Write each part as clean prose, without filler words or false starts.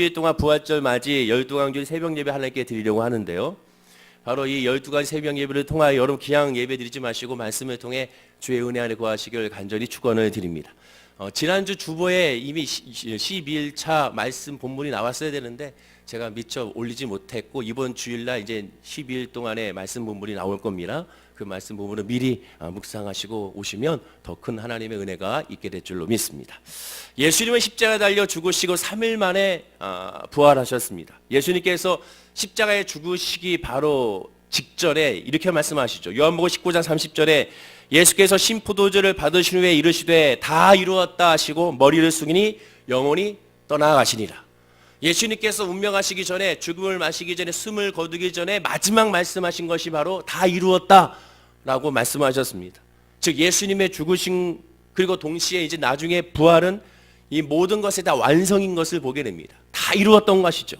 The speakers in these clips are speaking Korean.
주일 동안 부활절 맞이 12강주 새벽 예배 하나님께 드리려고 하는데요. 바로 이 12가지 새벽 예배를 통하여 여러분 그냥 예배 드리지 마시고 말씀을 통해 주의 은혜 안에 거하시길 간절히 축원을 드립니다. 지난주 주보에 이미 12일차 말씀 본문이 나왔어야 되는데 제가 미처 올리지 못했고 이번 주일날 이제 12일 동안의 말씀 본문이 나올 겁니다. 그 말씀 본문을 미리 묵상하시고 오시면 더 큰 하나님의 은혜가 있게 될 줄로 믿습니다. 예수님은 십자가에 달려 죽으시고 3일 만에 부활하셨습니다. 예수님께서 십자가에 죽으시기 바로 직전에 이렇게 말씀하시죠. 요한복음 19장 30절에 예수께서 신포도주를 받으신 후에 이르시되 다 이루었다 하시고 머리를 숙이니 영혼이 떠나가시니라. 예수님께서 운명하시기 전에 죽음을 마시기 전에 숨을 거두기 전에 마지막 말씀하신 것이 바로 다 이루었다 라고 말씀하셨습니다. 즉 예수님의 죽으신 그리고 동시에 이제 나중에 부활은 이 모든 것에 다 완성인 것을 보게 됩니다. 다 이루었던 것이죠.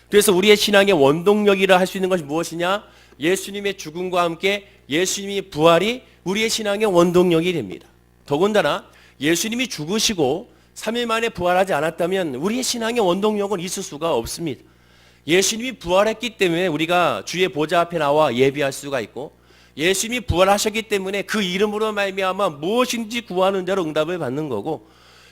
그래서 우리의 신앙의 원동력이라 할 수 있는 것이 무엇이냐? 예수님의 죽음과 함께 예수님의 부활이 우리의 신앙의 원동력이 됩니다. 더군다나 예수님이 죽으시고 3일 만에 부활하지 않았다면 우리의 신앙의 원동력은 있을 수가 없습니다. 예수님이 부활했기 때문에 우리가 주의 보좌 앞에 나와 예배할 수가 있고 예수님이 부활하셨기 때문에 그 이름으로 말미암아 무엇인지 구하는 대로 응답을 받는 거고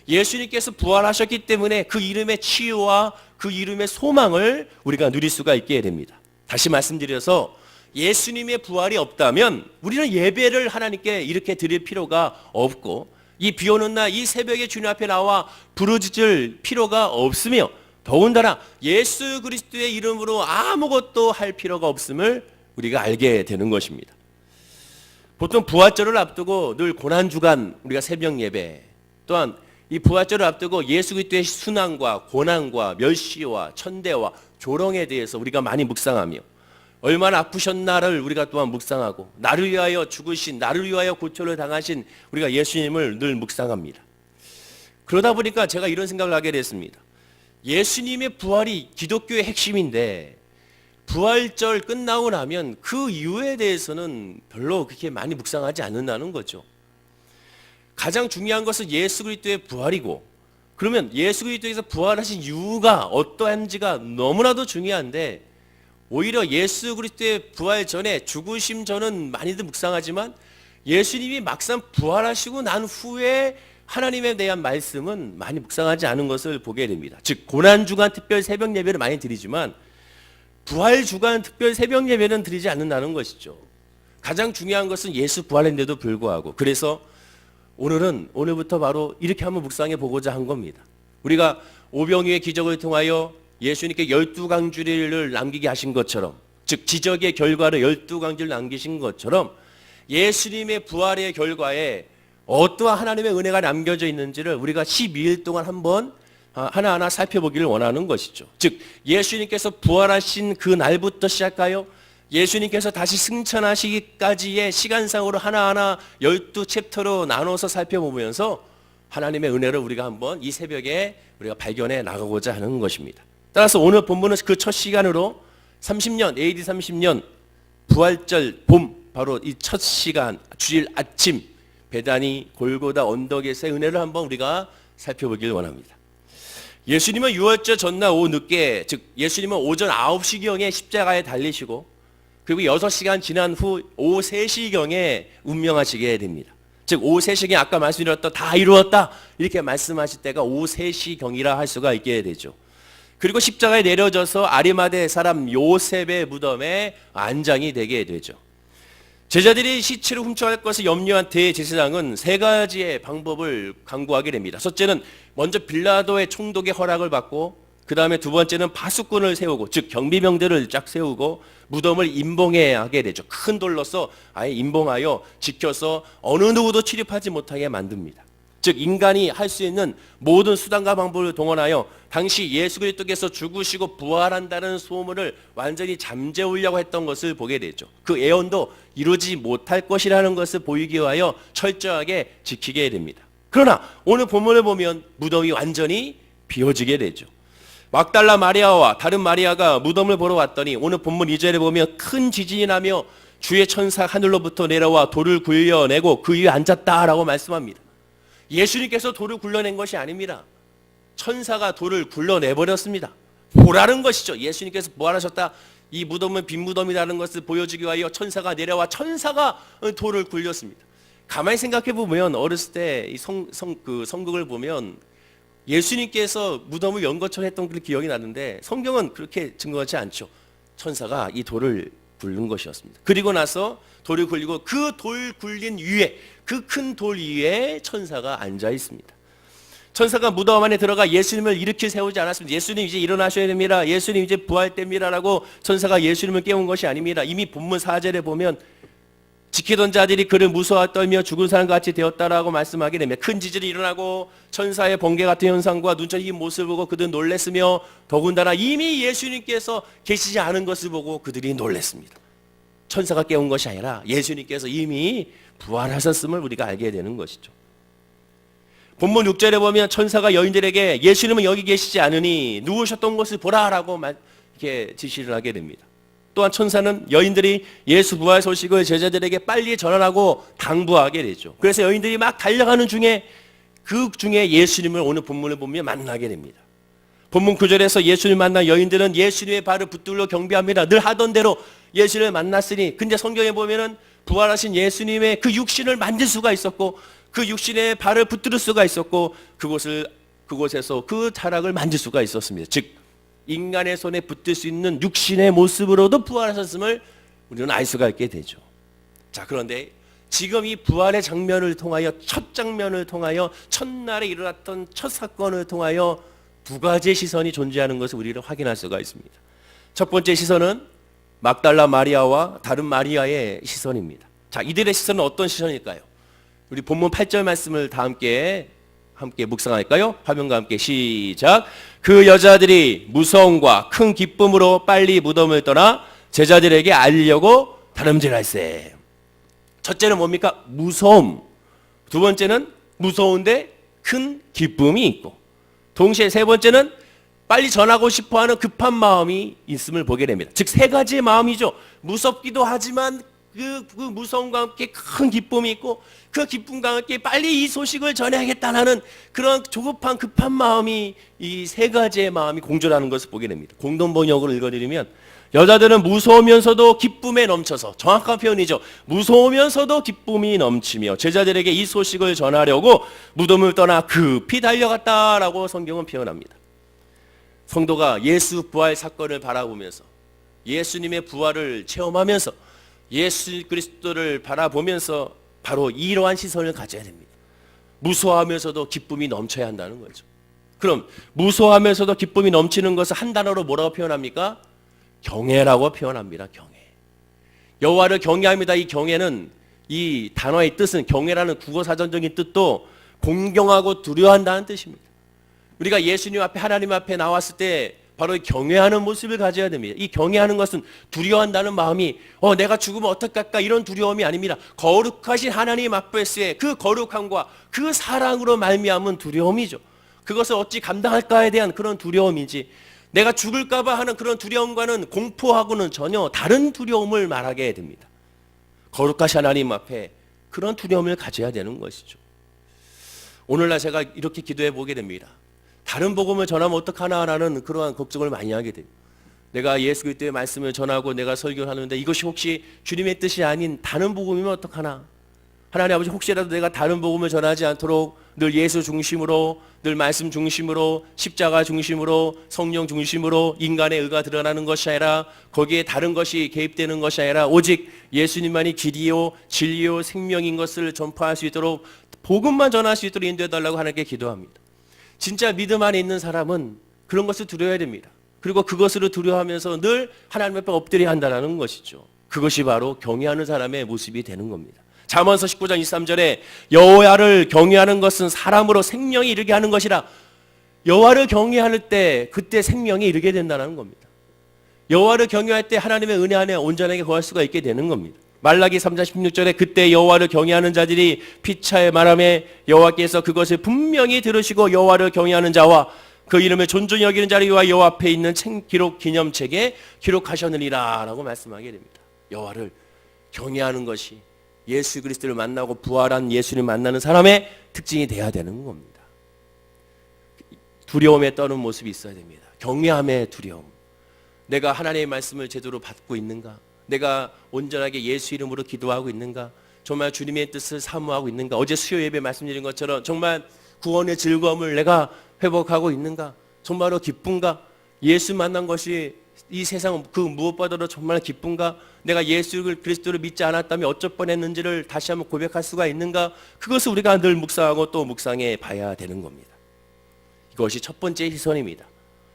예수님께서 부활하셨기 때문에 그 이름의 치유와 그 이름의 소망을 우리가 누릴 수가 있게 됩니다. 다시 말씀드려서 예수님의 부활이 없다면 우리는 예배를 하나님께 이렇게 드릴 필요가 없고 이 비 오는 날 이 새벽에 주님 앞에 나와 부르짖을 필요가 없으며 더군다나 예수 그리스도의 이름으로 아무것도 할 필요가 없음을 우리가 알게 되는 것입니다. 보통 부활절을 앞두고 늘 고난주간 우리가 새벽 예배 또한 이 부활절을 앞두고 예수 그리스도의 순환과 고난과 멸시와 천대와 조롱에 대해서 우리가 많이 묵상하며 얼마나 아프셨나를 우리가 또한 묵상하고 나를 위하여 죽으신 나를 위하여 고초를 당하신 우리가 예수님을 늘 묵상합니다. 그러다 보니까 제가 이런 생각을 하게 됐습니다. 예수님의 부활이 기독교의 핵심인데 부활절 끝나고 나면 그 이유에 대해서는 별로 그렇게 많이 묵상하지 않는다는 거죠. 가장 중요한 것은 예수 그리스도의 부활이고 그러면 예수 그리스도에서 부활하신 이유가 어떠한지가 너무나도 중요한데 오히려 예수 그리스도의 부활 전에 죽으심 전은 많이들 묵상하지만 예수님이 막상 부활하시고 난 후에 하나님에 대한 말씀은 많이 묵상하지 않은 것을 보게 됩니다. 즉 고난주간 특별 새벽 예배를 많이 드리지만 부활주간 특별 새벽 예배는 드리지 않는다는 것이죠. 가장 중요한 것은 예수 부활인데도 불구하고 그래서 오늘부터 바로 이렇게 한번 묵상해 보고자 한 겁니다. 우리가 오병이의 기적을 통하여 예수님께 12강주리를 남기게 하신 것처럼 즉 기적의 결과를 12강주를 남기신 것처럼 예수님의 부활의 결과에 어떠한 하나님의 은혜가 남겨져 있는지를 우리가 12일 동안 한번 하나하나 살펴보기를 원하는 것이죠. 즉 예수님께서 부활하신 그 날부터 시작하여 예수님께서 다시 승천하시기까지의 시간상으로 하나하나 12챕터로 나눠서 살펴보면서 하나님의 은혜를 우리가 한번 이 새벽에 우리가 발견해 나가고자 하는 것입니다. 따라서 오늘 본문은 그 첫 시간으로 30년 AD 30년 부활절 봄 바로 이 첫 시간 주일 아침 베다니 골고다 언덕에서의 은혜를 한번 우리가 살펴보길 원합니다. 예수님은 유월절 전날 오후 늦게 즉 예수님은 오전 9시경에 십자가에 달리시고 그리고 6시간 지난 후 오후 3시경에 운명하시게 됩니다. 즉 오후 3시경에 아까 말씀드렸던 다 이루었다 이렇게 말씀하실 때가 오후 3시경이라 할 수가 있게 되죠. 그리고 십자가에 내려져서 아리마대 사람 요셉의 무덤에 안장이 되게 되죠. 제자들이 시체를 훔쳐갈 것을 염려한 대제사장은 3가지의 방법을 강구하게 됩니다. 첫째는 먼저 빌라도의 총독의 허락을 받고 그 다음에 두 번째는 파수꾼을 세우고 즉 경비병들을 쫙 세우고 무덤을 임봉해야 하게 되죠. 큰 돌로서 아예 임봉하여 지켜서 어느 누구도 출입하지 못하게 만듭니다. 즉 인간이 할 수 있는 모든 수단과 방법을 동원하여 당시 예수 그리스도께서 죽으시고 부활한다는 소문을 완전히 잠재우려고 했던 것을 보게 되죠. 그 예언도 이루지 못할 것이라는 것을 보이기 위하여 철저하게 지키게 됩니다. 그러나 오늘 본문을 보면 무덤이 완전히 비워지게 되죠. 막달라 마리아와 다른 마리아가 무덤을 보러 왔더니 오늘 본문 2절에 보면 큰 지진이 나며 주의 천사 하늘로부터 내려와 돌을 굴려내고 그 위에 앉았다라고 말씀합니다. 예수님께서 돌을 굴려낸 것이 아닙니다. 천사가 돌을 굴러내버렸습니다. 보라는 것이죠. 예수님께서 부활하셨다, 이 무덤은 빈 무덤이라는 것을 보여주기 위하여 천사가 내려와 천사가 돌을 굴렸습니다. 가만히 생각해 보면 어렸을 때 이 성극을 보면 예수님께서 무덤을 연 것처럼 했던 그 기억이 나는데 성경은 그렇게 증거하지 않죠. 천사가 이 돌을 굴린 것이었습니다. 그리고 나서 돌을 굴리고 그 돌 굴린 위에, 그 큰 돌 위에 천사가 앉아 있습니다. 천사가 무덤 안에 들어가 예수님을 일으켜 세우지 않았습니다. 예수님 이제 일어나셔야 됩니다. 예수님 이제 부활 때입니다라고 천사가 예수님을 깨운 것이 아닙니다. 이미 본문 4절에 보면 지키던 자들이 그를 무서워 떨며 죽은 사람과 같이 되었다라고 말씀하게 됩니다. 큰 지진이 일어나고 천사의 번개 같은 현상과 눈처럼 흰 모습을 보고 그들은 놀랐으며 더군다나 이미 예수님께서 계시지 않은 것을 보고 그들이 놀랐습니다. 천사가 깨운 것이 아니라 예수님께서 이미 부활하셨음을 우리가 알게 되는 것이죠. 본문 6절에 보면 천사가 여인들에게 예수님은 여기 계시지 않으니 누우셨던 것을 보라라고 이렇게 지시를 하게 됩니다. 또한 천사는 여인들이 예수 부활 소식을 제자들에게 빨리 전하라고 당부하게 되죠. 그래서 여인들이 막 달려가는 중에 그 중에 예수님을 오늘 본문을 보면 만나게 됩니다. 본문 9절에서 예수님을 만난 여인들은 예수님의 발을 붙들러 경배합니다. 늘 하던 대로 예수님을 만났으니, 근데 성경에 보면은 부활하신 예수님의 그 육신을 만질 수가 있었고 그 육신의 발을 붙들 수가 있었고 그곳에서 그 자락을 만질 수가 있었습니다. 즉 인간의 손에 붙들 수 있는 육신의 모습으로도 부활하셨음을 우리는 알 수가 있게 되죠. 자, 그런데 지금 이 부활의 장면을 통하여, 첫 장면을 통하여, 첫날에 일어났던 첫 사건을 통하여 두 가지의 시선이 존재하는 것을 우리는 확인할 수가 있습니다. 첫 번째 시선은 막달라 마리아와 다른 마리아의 시선입니다. 자, 이들의 시선은 어떤 시선일까요? 우리 본문 8절 말씀을 다 함께 묵상할까요? 화면과 함께 시작. 그 여자들이 무서움과 큰 기쁨으로 빨리 무덤을 떠나 제자들에게 알리려고 다름질할세. 첫째는 뭡니까? 무서움. 두 번째는 무서운데 큰 기쁨이 있고, 동시에 세 번째는 빨리 전하고 싶어하는 급한 마음이 있음을 보게 됩니다. 즉 세 가지의 마음이죠. 무섭기도 하지만 그 무서움과 함께 큰 기쁨이 있고, 그 기쁨과 함께 빨리 이 소식을 전해야겠다는 그런 조급한 급한 마음이, 이 세 가지의 마음이 공존하는 것을 보게 됩니다. 공동 번역으로 읽어드리면 여자들은 무서우면서도 기쁨에 넘쳐서, 정확한 표현이죠. 무서우면서도 기쁨이 넘치며 제자들에게 이 소식을 전하려고 무덤을 떠나 급히 달려갔다라고 성경은 표현합니다. 성도가 예수 부활 사건을 바라보면서, 예수님의 부활을 체험하면서, 예수 그리스도를 바라보면서 바로 이러한 시선을 가져야 됩니다. 무서워하면서도 기쁨이 넘쳐야 한다는 거죠. 그럼 무서워하면서도 기쁨이 넘치는 것을 한 단어로 뭐라고 표현합니까? 경외라고 표현합니다. 경외. 여호와를 경외합니다. 이 경외는, 이 단어의 뜻은, 경외라는 국어사전적인 뜻도 공경하고 두려워한다는 뜻입니다. 우리가 예수님 앞에, 하나님 앞에 나왔을 때 바로 경외하는 모습을 가져야 됩니다. 이 경외하는 것은 두려워한다는 마음이 내가 죽으면 어떡할까 이런 두려움이 아닙니다. 거룩하신 하나님 앞에서의 그 거룩함과 그 사랑으로 말미암은 두려움이죠. 그것을 어찌 감당할까에 대한 그런 두려움이지, 내가 죽을까 봐 하는 그런 두려움과는, 공포하고는 전혀 다른 두려움을 말하게 됩니다. 거룩하신 하나님 앞에 그런 두려움을 가져야 되는 것이죠. 오늘날 제가 이렇게 기도해 보게 됩니다. 다른 복음을 전하면 어떡하나라는 그러한 걱정을 많이 하게 돼요. 내가 예수 그리스도의 말씀을 전하고 내가 설교를 하는데 이것이 혹시 주님의 뜻이 아닌 다른 복음이면 어떡하나. 하나님 아버지, 혹시라도 내가 다른 복음을 전하지 않도록 늘 예수 중심으로, 늘 말씀 중심으로, 십자가 중심으로, 성령 중심으로 인간의 의가 드러나는 것이 아니라, 거기에 다른 것이 개입되는 것이 아니라 오직 예수님만이 길이요 진리요 생명인 것을 전파할 수 있도록, 복음만 전할 수 있도록 인도해달라고 하나님께 기도합니다. 진짜 믿음 안에 있는 사람은 그런 것을 두려워야 됩니다. 그리고 그것으로 두려워하면서 늘 하나님 앞에 엎드려야 한다는 것이죠. 그것이 바로 경외하는 사람의 모습이 되는 겁니다. 잠언서 19장 23절에 여호와를 경외하는 것은 사람으로 생명이 이르게 하는 것이라. 여호와를 경외할 때 그때 생명이 이르게 된다는 겁니다. 여호와를 경외할 때 하나님의 은혜 안에 온전하게 거할 수가 있게 되는 겁니다. 말라기 3장 16절에 그때 여호와를 경외하는 자들이 피차에 말하매 여호와께서 그것을 분명히 들으시고 여호와를 경외하는 자와 그 이름을 존중히 여기는 자리와 여호와 앞에 있는 기록 기념책에 기록하셨느니라 라고 말씀하게 됩니다. 여호와를 경외하는 것이 예수 그리스도를 만나고 부활한 예수를 만나는 사람의 특징이 돼야 되는 겁니다. 두려움에 떠는 모습이 있어야 됩니다. 경외함의 두려움. 내가 하나님의 말씀을 제대로 받고 있는가? 내가 온전하게 예수 이름으로 기도하고 있는가? 정말 주님의 뜻을 사모하고 있는가? 어제 수요 예배 말씀드린 것처럼 정말 구원의 즐거움을 내가 회복하고 있는가? 정말로 기쁜가? 예수 만난 것이 이 세상 그 무엇보다도 정말 기쁜가? 내가 예수 그리스도를 믿지 않았다면 어쩔 뻔했는지를 다시 한번 고백할 수가 있는가? 그것을 우리가 늘 묵상하고 또 묵상해 봐야 되는 겁니다. 이것이 첫 번째 시선입니다.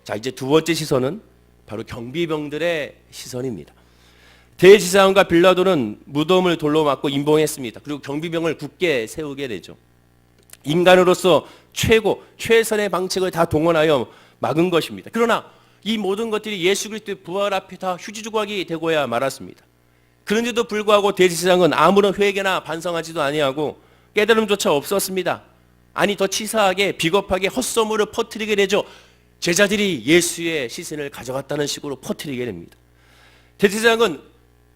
자, 이제 두 번째 시선은 바로 경비병들의 시선입니다. 대제사장과 빌라도는 무덤을 돌로 막고 임봉했습니다. 그리고 경비병을 굳게 세우게 되죠. 인간으로서 최선의 방책을 다 동원하여 막은 것입니다. 그러나 이 모든 것들이 예수 그리스도의 부활 앞에 다 휴지조각이 되고야 말았습니다. 그런데도 불구하고 대제사장은 아무런 회개나 반성하지도 아니하고 깨달음조차 없었습니다. 아니 더 치사하게 비겁하게 헛소문을 퍼뜨리게 되죠. 제자들이 예수의 시신을 가져갔다는 식으로 퍼뜨리게 됩니다. 대제사장은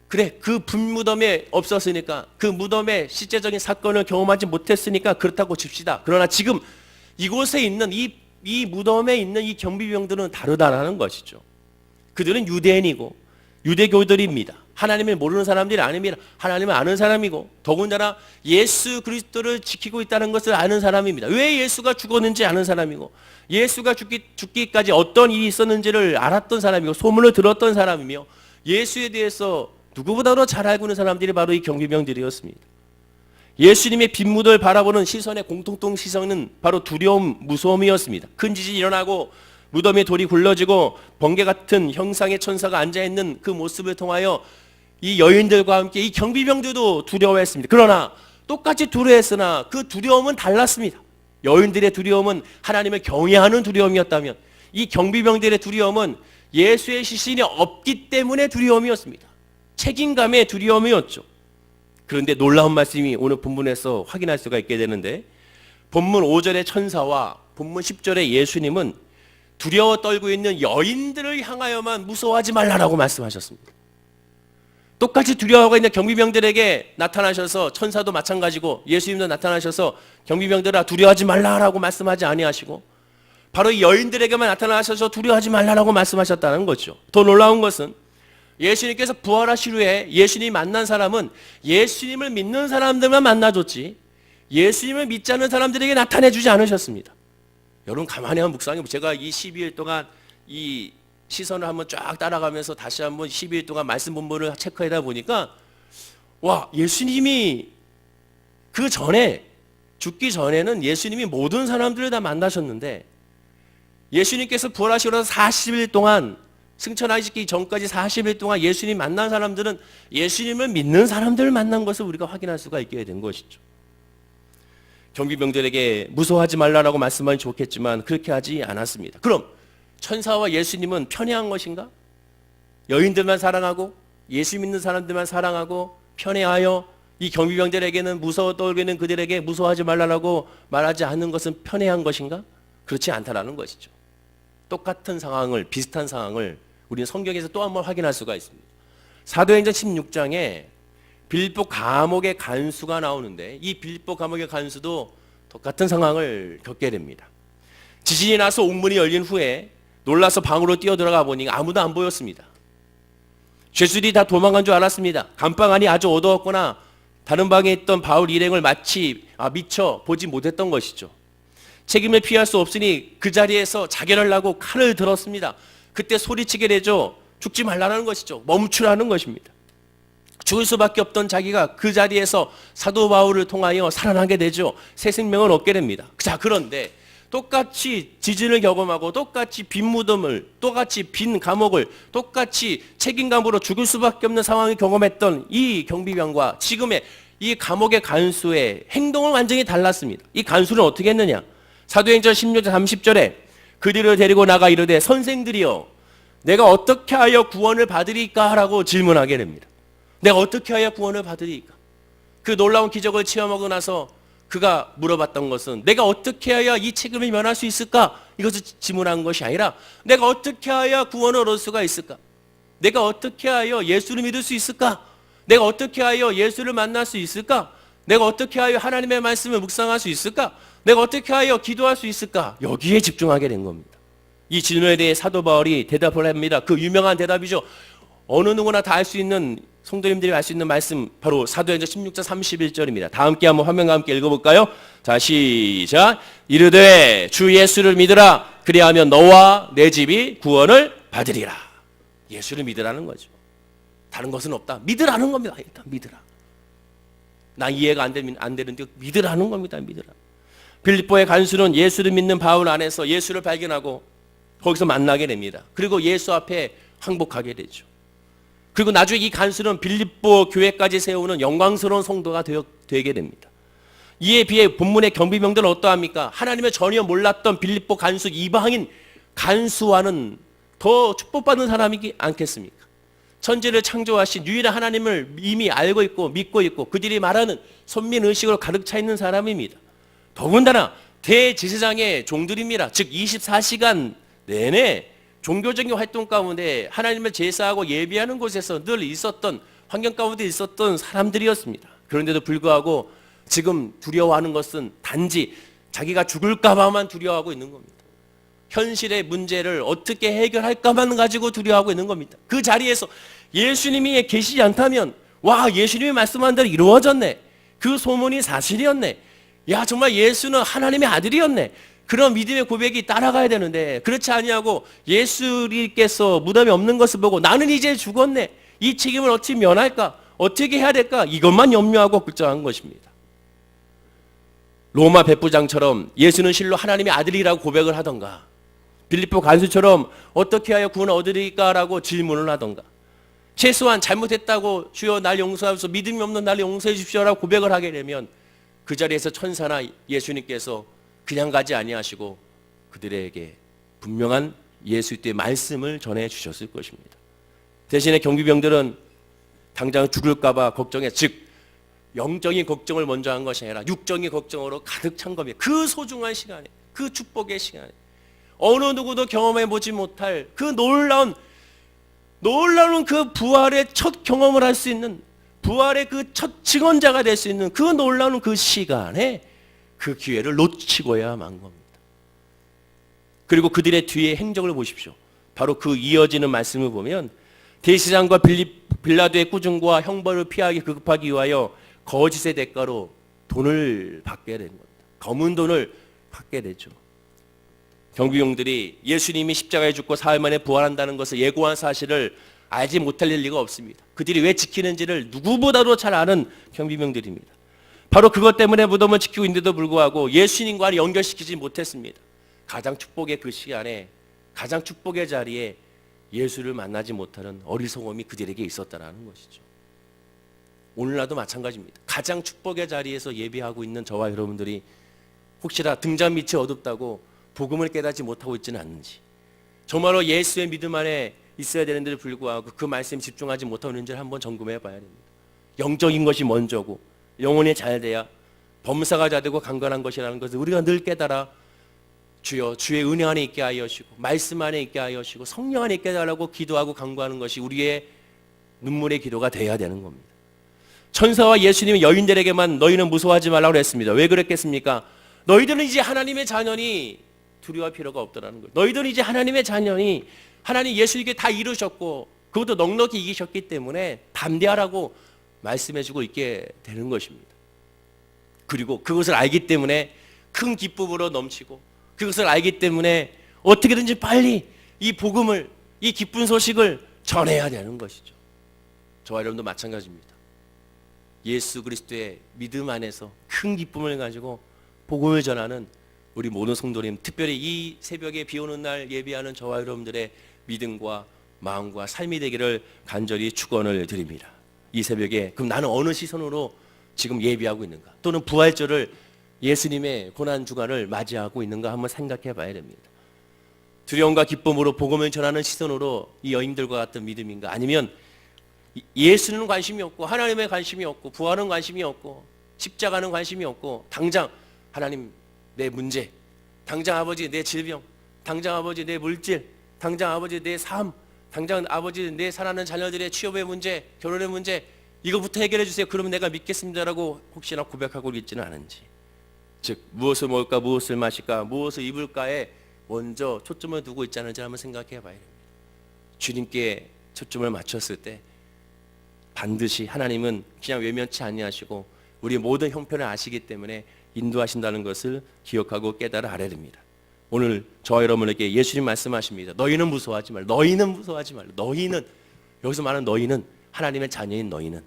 그래 그 분무덤에 없었으니까 그 무덤의 실제적인 사건을 경험하지 못했으니까 그렇다고 칩시다. 그러나 지금 이곳에 있는 이 무덤에 있는 이 경비병들은 다르다라는 것이죠. 그들은 유대인이고 유대교들입니다. 하나님을 모르는 사람들이 아닙니다. 하나님을 아는 사람이고 더군다나 예수 그리스도를 지키고 있다는 것을 아는 사람입니다. 왜 예수가 죽었는지 아는 사람이고 예수가 죽기까지 어떤 일이 있었는지를 알았던 사람이고 소문을 들었던 사람이며 예수에 대해서 누구보다도 잘 알고 있는 사람들이 바로 이 경비병들이었습니다. 예수님의 빈무덤을 바라보는 시선의 공통된 시선은 바로 두려움, 무서움이었습니다. 큰 지진이 일어나고 무덤에 돌이 굴러지고 번개 같은 형상의 천사가 앉아있는 그 모습을 통하여 이 여인들과 함께 이 경비병들도 두려워했습니다. 그러나 똑같이 두려워했으나 그 두려움은 달랐습니다. 여인들의 두려움은 하나님을 경외하는 두려움이었다면 이 경비병들의 두려움은 예수의 시신이 없기 때문에 두려움이었습니다. 책임감의 두려움이었죠. 그런데 놀라운 말씀이 오늘 본문에서 확인할 수가 있게 되는데 본문 5절의 천사와 본문 10절의 예수님은 두려워 떨고 있는 여인들을 향하여만 무서워하지 말라라고 말씀하셨습니다. 똑같이 두려워하고 있는 경비병들에게 나타나셔서 천사도 마찬가지고 예수님도 나타나셔서 경비병들아 두려워하지 말라라고 말씀하지 아니하시고 바로 이 여인들에게만 나타나셔서 두려워하지 말라라고 말씀하셨다는 거죠. 더 놀라운 것은 예수님께서 부활하신 후에 예수님이 만난 사람은 예수님을 믿는 사람들만 만나줬지 예수님을 믿지 않는 사람들에게 나타내주지 않으셨습니다. 여러분 가만히 한번 묵상해 보세요. 제가 이 12일 동안 이 시선을 한번 쫙 따라가면서 다시 한번 12일 동안 말씀 본문을 체크하다 보니까 와 예수님이 그 전에 죽기 전에는 예수님이 모든 사람들을 다 만나셨는데 예수님께서 부활하시고 나서 40일 동안 승천하시기 전까지 40일 동안 예수님 만난 사람들은 예수님을 믿는 사람들을 만난 것을 우리가 확인할 수가 있게 된 것이죠. 경비병들에게 무서워하지 말라라고 말씀하면 좋겠지만 그렇게 하지 않았습니다. 그럼 천사와 예수님은 편애한 것인가? 여인들만 사랑하고 예수 믿는 사람들만 사랑하고 편애하여 이 경비병들에게는 무서워 떨기는 그들에게 무서워하지 말라라고 말하지 않는 것은 편애한 것인가? 그렇지 않다라는 것이죠. 똑같은 상황을 비슷한 상황을 우리는 성경에서 또 한 번 확인할 수가 있습니다. 사도행전 16장에 빌립보 감옥의 간수가 나오는데 이 빌립보 감옥의 간수도 똑같은 상황을 겪게 됩니다. 지진이 나서 옥문이 열린 후에 놀라서 방으로 뛰어들어가 보니 아무도 안 보였습니다. 죄수들이 다 도망간 줄 알았습니다. 감방 안이 아주 어두웠거나 다른 방에 있던 바울 일행을 미처 보지 못했던 것이죠. 책임을 피할 수 없으니 그 자리에서 자결을 하고 칼을 들었습니다. 그때 소리치게 되죠. 죽지 말라는 것이죠. 멈추라는 것입니다. 죽을 수밖에 없던 자기가 그 자리에서 사도 바울을 통하여 살아나게 되죠. 새 생명을 얻게 됩니다. 자, 그런데 똑같이 지진을 경험하고 똑같이 빈 무덤을 똑같이 빈 감옥을 똑같이 책임감으로 죽을 수밖에 없는 상황을 경험했던 이 경비병과 지금의 이 감옥의 간수의 행동은 완전히 달랐습니다. 이 간수는 어떻게 했느냐? 사도행전 16장 30절에 그들을 데리고 나가 이르되 선생들이여 내가 어떻게 하여 구원을 받으리까? 라고 질문하게 됩니다. 내가 어떻게 하여 구원을 받으리까? 그 놀라운 기적을 체험하고 나서 그가 물어봤던 것은 내가 어떻게 해야 이 책임을 면할 수 있을까? 이것을 질문한 것이 아니라 내가 어떻게 해야 구원을 얻을 수가 있을까? 내가 어떻게 하여 예수를 믿을 수 있을까? 내가 어떻게 하여 예수를 만날 수 있을까? 내가 어떻게 하여 하나님의 말씀을 묵상할 수 있을까? 내가 어떻게 하여 기도할 수 있을까? 여기에 집중하게 된 겁니다. 이 진노에 대해 사도 바울이 대답을 합니다. 그 유명한 대답이죠. 어느 누구나 다 알 수 있는, 성도님들이 알 수 있는 말씀, 바로 사도행전 16장 31절입니다. 다 함께 한번 화면과 함께 읽어볼까요? 자, 시작. 이르되 주 예수를 믿으라. 그리하면 너와 내 집이 구원을 받으리라. 예수를 믿으라는 거죠. 다른 것은 없다. 믿으라는 겁니다. 일단 믿으라. 나 이해가 안 되는데 믿으라는 겁니다. 믿으라. 빌립보의 간수는 예수를 믿는 바울 안에서 예수를 발견하고 거기서 만나게 됩니다. 그리고 예수 앞에 항복하게 되죠. 그리고 나중에 이 간수는 빌립보 교회까지 세우는 영광스러운 성도가 되게 됩니다. 이에 비해 본문의 경비병들은 어떠합니까? 하나님을 전혀 몰랐던 빌립보 간수, 이방인 간수와는 더 축복받는 사람이지 않겠습니까? 천지를 창조하신 유일한 하나님을 이미 알고 있고 믿고 있고 그들이 말하는 선민의식으로 가득 차 있는 사람입니다. 더군다나 대제사장의 종들입니다. 즉 24시간 내내 종교적인 활동 가운데 하나님을 제사하고 예배하는 곳에서 늘 있었던, 환경 가운데 있었던 사람들이었습니다. 그런데도 불구하고 지금 두려워하는 것은 단지 자기가 죽을까 봐만 두려워하고 있는 겁니다. 현실의 문제를 어떻게 해결할까만 가지고 두려워하고 있는 겁니다. 그 자리에서 예수님이 계시지 않다면, 와, 예수님이 말씀한 대로 이루어졌네, 그 소문이 사실이었네, 야, 정말 예수는 하나님의 아들이었네, 그런 믿음의 고백이 따라가야 되는데, 그렇지 아니하고 예수님께서 무덤이 없는 것을 보고 나는 이제 죽었네, 이 책임을 어찌 면할까, 어떻게 해야 될까, 이것만 염려하고 걱정한 것입니다. 로마 백부장처럼 예수는 실로 하나님의 아들이라고 고백을 하던가, 빌립보 간수처럼 어떻게 하여 구원을 얻으리까라고 질문을 하던가, 최소한 잘못했다고 주여 날 용서하소서, 믿음이 없는 날 용서해 주십시오라고 고백을 하게 되면 그 자리에서 천사나 예수님께서 그냥 가지 아니하시고 그들에게 분명한 예수의 말씀을 전해 주셨을 것입니다. 대신에 경비병들은 당장 죽을까 봐 걱정해, 즉 영적인 걱정을 먼저 한 것이 아니라 육적인 걱정으로 가득 찬 겁니다. 그 소중한 시간에, 그 축복의 시간에 어느 누구도 경험해 보지 못할 그 놀라운 그 부활의 첫 경험을 할 수 있는, 부활의 그 첫 증언자가 될 수 있는 그 놀라운 그 시간에 그 기회를 놓치고야만 겁니다. 그리고 그들의 뒤에 행적을 보십시오. 바로 그 이어지는 말씀을 보면 대제사장과 빌라도의 꾸중과 형벌을 피하기 급하기 위하여 거짓의 대가로 돈을 받게 된 겁니다. 검은 돈을 받게 되죠. 경비용들이 예수님이 십자가에 죽고 사흘 만에 부활한다는 것을 예고한 사실을 알지 못할 리가 없습니다. 그들이 왜 지키는지를 누구보다도 잘 아는 경비병들입니다. 바로 그것 때문에 무덤을 지키고 있는데도 불구하고 예수님과 연결시키지 못했습니다. 가장 축복의 그 시간에, 가장 축복의 자리에 예수를 만나지 못하는 어리석음이 그들에게 있었다는 것이죠. 오늘날도 마찬가지입니다. 가장 축복의 자리에서 예배하고 있는 저와 여러분들이 혹시나 등잔 밑이 어둡다고 복음을 깨닫지 못하고 있지는 않는지, 정말로 예수의 믿음 안에 있어야 되는데도 불구하고 그 말씀에 집중하지 못하고 있는지를 한번 점검해 봐야 됩니다. 영적인 것이 먼저고 영혼이 잘 돼야 범사가 잘 되고 강건한 것이라는 것을 우리가 늘 깨달아 주여 주의 은혜 안에 있게 하여 주시고 말씀 안에 있게 하여 주시고 성령 안에 있게 해달라고 기도하고 간구하는 것이 우리의 눈물의 기도가 되어야 되는 겁니다. 천사와 예수님이 여인들에게만 너희는 무서워하지 말라고 했습니다. 왜 그랬겠습니까? 너희들은 이제 하나님의 자녀니 두려워할 필요가 없다는 거예요. 너희들은 이제 하나님의 자녀니 하나님 예수님께 다 이루셨고 그것도 넉넉히 이기셨기 때문에 담대하라고 말씀해주고 있게 되는 것입니다. 그리고 그것을 알기 때문에 큰 기쁨으로 넘치고 그것을 알기 때문에 어떻게든지 빨리 이 복음을, 이 기쁜 소식을 전해야 되는 것이죠. 저와 여러분도 마찬가지입니다. 예수 그리스도의 믿음 안에서 큰 기쁨을 가지고 복음을 전하는 우리 모든 성도님, 특별히 이 새벽에 비 오는 날 예배하는 저와 여러분들의 믿음과 마음과 삶이 되기를 간절히 축원을 드립니다. 이 새벽에 그럼 나는 어느 시선으로 지금 예배하고 있는가, 또는 부활절을 예수님의 고난주간을 맞이하고 있는가 한번 생각해 봐야 됩니다. 두려움과 기쁨으로 복음을 전하는 시선으로 이 여인들과 같은 믿음인가, 아니면 예수는 관심이 없고 하나님의 관심이 없고 부활은 관심이 없고 십자가는 관심이 없고 당장 하나님 내 문제, 당장 아버지 내 질병, 당장 아버지 내 물질, 당장 아버지 내 삶, 당장 아버지 내 사랑하는 자녀들의 취업의 문제, 결혼의 문제, 이거부터 해결해 주세요. 그러면 내가 믿겠습니다라고 혹시나 고백하고 있지는 않은지, 즉 무엇을 먹을까, 무엇을 마실까, 무엇을 입을까에 먼저 초점을 두고 있지 않은지 한번 생각해 봐야 됩니다. 주님께 초점을 맞췄을 때 반드시 하나님은 그냥 외면치 아니하시고 우리 모든 형편을 아시기 때문에 인도하신다는 것을 기억하고 깨달아 알아야 됩니다. 오늘 저와 여러분에게 예수님 말씀하십니다. 너희는 무서워하지 말라. 너희는 무서워하지 말라. 너희는, 여기서 말하는 너희는 하나님의 자녀인 너희는,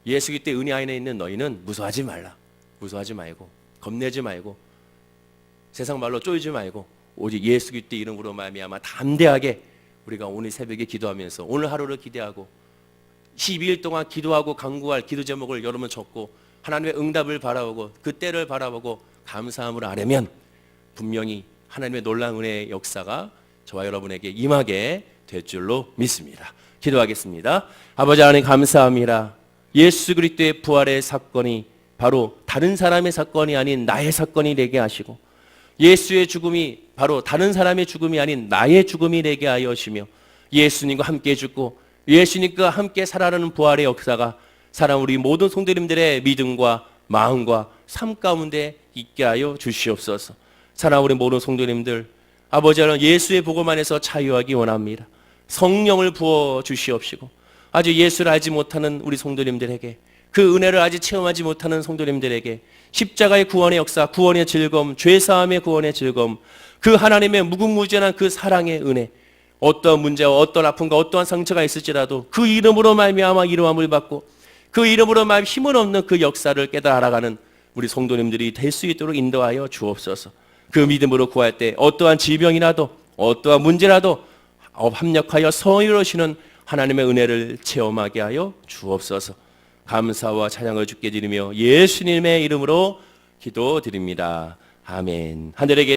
예수 그리스도의 은혜 안에 있는 너희는 무서워하지 말라. 무서워하지 말고 겁내지 말고 세상 말로 쫄지 말고 오직 예수 그리스도의 이름으로 말미암아 담대하게 우리가 오늘 새벽에 기도하면서 오늘 하루를 기대하고 12일 동안 기도하고 간구할 기도 제목을 여러분 적고 하나님의 응답을 바라보고 그 때를 바라보고 감사함으로 아뢰면 분명히 하나님의 놀라운 은혜의 역사가 저와 여러분에게 임하게 될 줄로 믿습니다. 기도하겠습니다. 아버지 하나님 감사합니다. 예수 그리스도의 부활의 사건이 바로 다른 사람의 사건이 아닌 나의 사건이 되게 하시고 예수의 죽음이 바로 다른 사람의 죽음이 아닌 나의 죽음이 되게 하여 하시며 예수님과 함께 죽고 예수님과 함께 살아가는 부활의 역사가 사랑 우리 모든 성도님들의 믿음과 마음과 삶 가운데 있게 하여 주시옵소서. 사랑 우리 모든 성도님들 아버지 하나님 예수의 복음 안에서 자유하기 원합니다. 성령을 부어 주시옵시고 아직 예수를 알지 못하는 우리 성도님들에게 그 은혜를 아직 체험하지 못하는 성도님들에게 십자가의 구원의 역사, 구원의 즐거움, 죄사함의 구원의 즐거움, 그 하나님의 무궁무진한 그 사랑의 은혜, 어떠한 문제와 어떠한 아픔과 어떠한 상처가 있을지라도 그 이름으로 말미암아 이름함을 받고 그 이름으로 말미암아 힘을 얻는 그 역사를 깨달아 알아가는 우리 성도님들이 될 수 있도록 인도하여 주옵소서. 그 믿음으로 구할 때 어떠한 질병이라도 어떠한 문제라도 합력하여 성이로시는 하나님의 은혜를 체험하게 하여 주옵소서. 감사와 찬양을 주께 드리며 예수님의 이름으로 기도드립니다. 아멘. 하늘에게